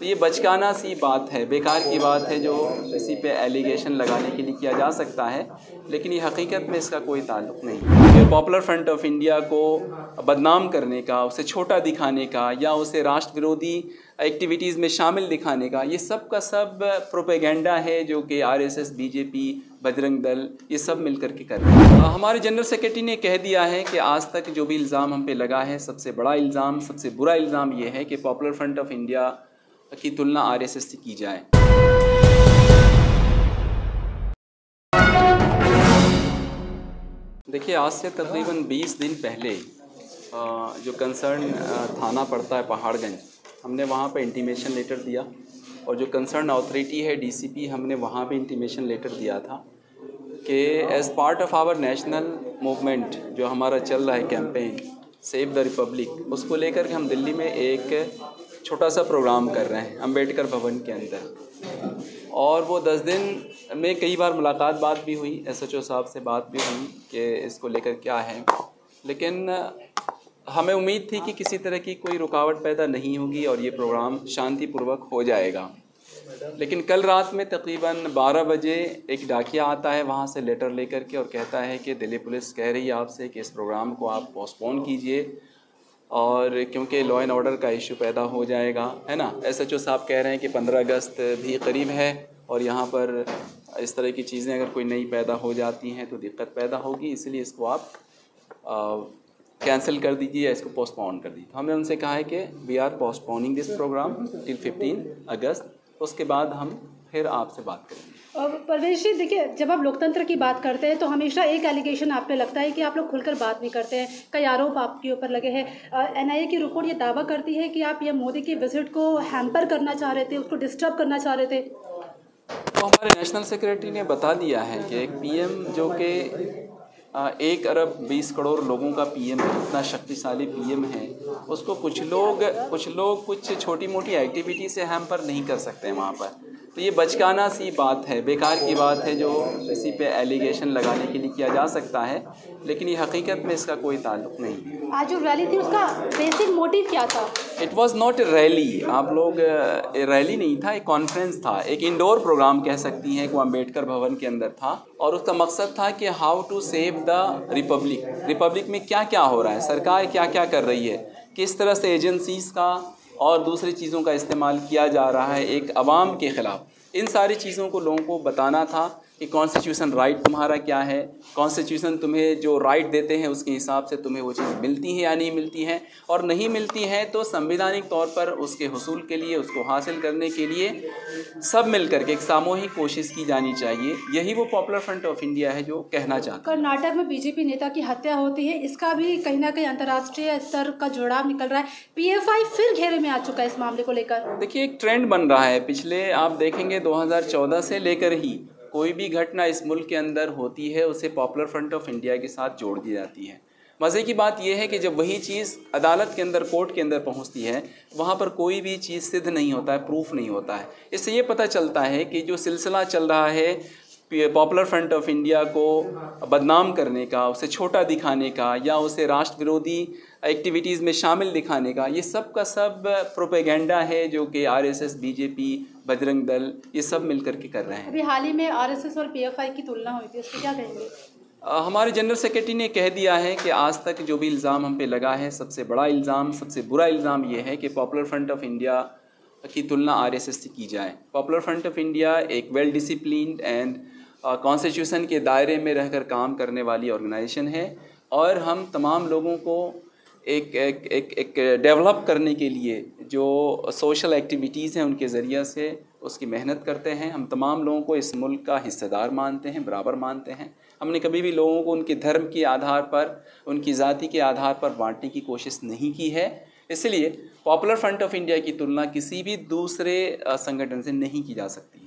ये बचकाना सी बात है, बेकार की बात है जो किसी पे एलिगेशन लगाने के लिए किया जा सकता है, लेकिन ये हकीकत में इसका कोई ताल्लुक़ नहीं। ये पॉपुलर फ्रंट ऑफ इंडिया को बदनाम करने का, उसे छोटा दिखाने का या उसे राष्ट्र विरोधी एक्टिविटीज़ में शामिल दिखाने का, ये सब का सब प्रोपेगेंडा है जो कि आरएसएस, बीजेपी, बजरंग दल ये सब मिलकर के कर रहे हैं। हमारे जनरल सेक्रेटरी ने कह दिया है कि आज तक जो भी इल्ज़ाम हम पे लगा है, सबसे बड़ा इल्ज़ाम, सबसे बुरा इल्ज़ाम ये है कि पॉपुलर फ्रंट ऑफ इंडिया की तुलना आरएसएस से की जाए। देखिए, आज से तकरीबन 20 दिन पहले जो कंसर्न थाना पड़ता है पहाड़गंज, हमने वहाँ पर इंटीमेशन लेटर दिया और जो कंसर्न अथॉरिटी है डीसीपी, हमने वहाँ पे इंटीमेशन लेटर दिया था कि as part of our national movement जो हमारा चल रहा है कैंपेन सेव द रिपब्लिक, उसको लेकर के हम दिल्ली में एक छोटा सा प्रोग्राम कर रहे हैं अम्बेडकर भवन के अंदर। और वो 10 दिन में कई बार बात भी हुई, एसएचओ साहब से बात भी हुई कि इसको लेकर क्या है, लेकिन हमें उम्मीद थी कि किसी तरह की कोई रुकावट पैदा नहीं होगी और ये प्रोग्राम शांतिपूर्वक हो जाएगा। लेकिन कल रात में तकरीबन 12 बजे एक डाकिया आता है वहाँ से लेटर लेकर के और कहता है कि दिल्ली पुलिस कह रही है आपसे कि इस प्रोग्राम को आप पोस्टपोन कीजिए, और क्योंकि लॉ एंड ऑर्डर का इशू पैदा हो जाएगा, है ना। एसएचओ साहब कह रहे हैं कि 15 अगस्त भी करीब है और यहाँ पर इस तरह की चीज़ें अगर कोई नई पैदा हो जाती हैं तो दिक्कत पैदा होगी, इसलिए इसको आप कैंसिल कर दीजिए या इसको पोस्टपोन कर दीजिए। तो हमने उनसे कहा है कि we are postponing this programme till 15 August, उसके बाद हम फिर आपसे बात करेंगे। परवेश जी, देखिए, जब आप लोकतंत्र की बात करते हैं तो हमेशा एक एलिगेशन आप पे लगता है कि आप लोग खुलकर बात नहीं करते हैं, कई आरोप आपके ऊपर लगे हैं। एनआईए की रिपोर्ट ये दावा करती है कि आप ये मोदी की विजिट को हैम्पर करना चाह रहे थे, उसको डिस्टर्ब करना चाह रहे थे। तो हमारे नेशनल सेक्रेटरी ने बता दिया है कि एक पीएम जो कि 1 अरब 20 करोड़ लोगों का पीएम है, इतना शक्तिशाली पीएम है, उसको कुछ लोग कुछ छोटी मोटी एक्टिविटी से हैम्पर नहीं कर सकते हैं वहाँ पर। तो ये बचकाना सी बात है, बेकार की बात है जो किसी पे एलिगेशन लगाने के लिए किया जा सकता है, लेकिन ये हकीकत में इसका कोई ताल्लुक़ नहीं है। आज जो रैली थी उसका बेसिक मोटिव क्या था? It was not a rally, आप लोग, रैली नहीं था, एक कॉन्फ्रेंस था, एक इंडोर प्रोग्राम कह सकती हैं, वो अम्बेडकर भवन के अंदर था और उसका मकसद था कि how to save the republic में क्या क्या हो रहा है, सरकार क्या क्या कर रही है, किस तरह से एजेंसीज़ का और दूसरी चीज़ों का इस्तेमाल किया जा रहा है एक अवाम के ख़िलाफ़। इन सारी चीज़ों को लोगों को बताना था कि कॉन्स्टिट्यूशन राइट तुम्हारा क्या है, कॉन्स्टिट्यूशन तुम्हें जो राइट देते हैं उसके हिसाब से तुम्हें वो चीज़ मिलती है या नहीं मिलती है, और नहीं मिलती है तो संवैधानिक तौर पर उसके हुसूल के लिए, उसको हासिल करने के लिए सब मिलकर के एक सामूहिक कोशिश की जानी चाहिए। यही वो पॉपुलर फ्रंट ऑफ इंडिया है जो कहना चाहता है। कर्नाटक में बीजेपी नेता की हत्या होती है, इसका भी कहीं ना कहीं अंतर्राष्ट्रीय स्तर का जुड़ाव निकल रहा है। पीएफआई फिर घेरे में आ चुका है इस मामले को लेकर। देखिए, एक ट्रेंड बन रहा है, पिछले आप देखेंगे 2014 से लेकर ही कोई भी घटना इस मुल्क के अंदर होती है उसे पॉपुलर फ्रंट ऑफ इंडिया के साथ जोड़ दी जाती है। मज़े की बात यह है कि जब वही चीज़ अदालत के अंदर, कोर्ट के अंदर पहुंचती है, वहां पर कोई भी चीज़ सिद्ध नहीं होता है, प्रूफ नहीं होता है। इससे ये पता चलता है कि जो सिलसिला चल रहा है पॉपुलर फ्रंट ऑफ इंडिया को बदनाम करने का, उसे छोटा दिखाने का या उसे राष्ट्र विरोधी एक्टिविटीज़ में शामिल दिखाने का, ये सब का सब प्रोपेगेंडा है जो कि आरएसएस, बीजेपी, बजरंग दल ये सब मिलकर के कर रहे हैं। अभी हाल ही में आरएसएस और पीएफआई की तुलना हुई थी, उसको क्या कहेंगे? हमारे जनरल सेक्रेटरी ने कह दिया है कि आज तक जो भी इल्ज़ाम हम पे लगा है, सबसे बड़ा इल्ज़ाम, सबसे बुरा इल्ज़ाम ये है कि पॉपुलर फ्रंट ऑफ इंडिया की तुलना आरएसएस से की जाए। पॉपुलर फ्रंट ऑफ इंडिया एक वेल डिसिप्लिन्ड एंड कॉन्स्टिट्यूशन के दायरे में रहकर काम करने वाली ऑर्गेनाइजेशन है और हम तमाम लोगों को एक डेवलप करने के लिए जो सोशल एक्टिविटीज़ हैं उनके ज़रिए से उसकी मेहनत करते हैं। हम तमाम लोगों को इस मुल्क का हिस्सेदार मानते हैं, बराबर मानते हैं। हमने कभी भी लोगों को उनके धर्म के आधार पर, उनकी ज़ाति के आधार पर बांटने की कोशिश नहीं की है। इसलिए पॉपुलर फ्रंट ऑफ इंडिया की तुलना किसी भी दूसरे संगठन से नहीं की जा सकती।